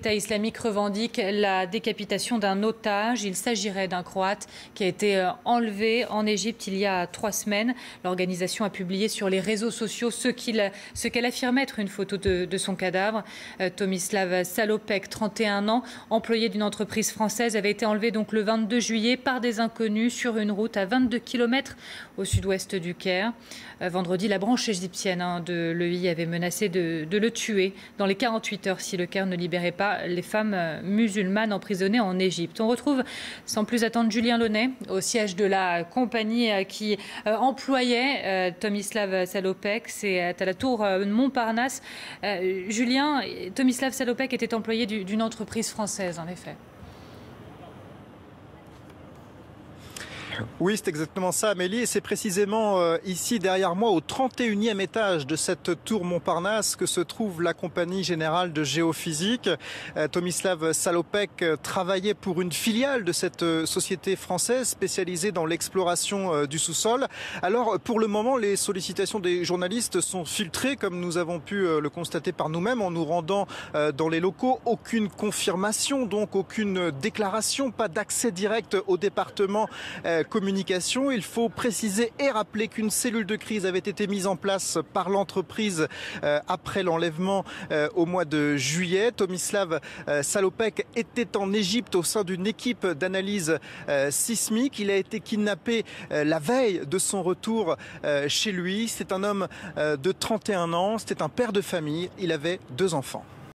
L'État islamique revendique la décapitation d'un otage. Il s'agirait d'un Croate qui a été enlevé en Égypte il y a 3 semaines. L'organisation a publié sur les réseaux sociaux ce qu'elle affirmait être une photo de son cadavre. Tomislav Salopek, 31 ans, employé d'une entreprise française, avait été enlevé donc le 22 juillet par des inconnus sur une route à 22 km au sud-ouest du Caire. Vendredi, la branche égyptienne de l'EI avait menacé de le tuer dans les 48 heures si le Caire ne libérait pas les femmes musulmanes emprisonnées en Égypte. On retrouve sans plus attendre Julien Launay au siège de la compagnie qui employait Tomislav Salopek. C'est à la tour Montparnasse. Julien, Tomislav Salopek était employé d'une entreprise française, en effet. Oui, c'est exactement ça, Amélie. Et c'est précisément ici, derrière moi, au 31e étage de cette tour Montparnasse, que se trouve la compagnie générale de géophysique. Tomislav Salopek travaillait pour une filiale de cette société française spécialisée dans l'exploration du sous-sol. Alors, pour le moment, les sollicitations des journalistes sont filtrées, comme nous avons pu le constater par nous-mêmes en nous rendant dans les locaux. Aucune confirmation, donc aucune déclaration, pas d'accès direct au département communication. Il faut préciser et rappeler qu'une cellule de crise avait été mise en place par l'entreprise après l'enlèvement au mois de juillet. Tomislav Salopek était en Égypte au sein d'une équipe d'analyse sismique. Il a été kidnappé la veille de son retour chez lui. C'est un homme de 31 ans, c'était un père de famille. Il avait 2 enfants.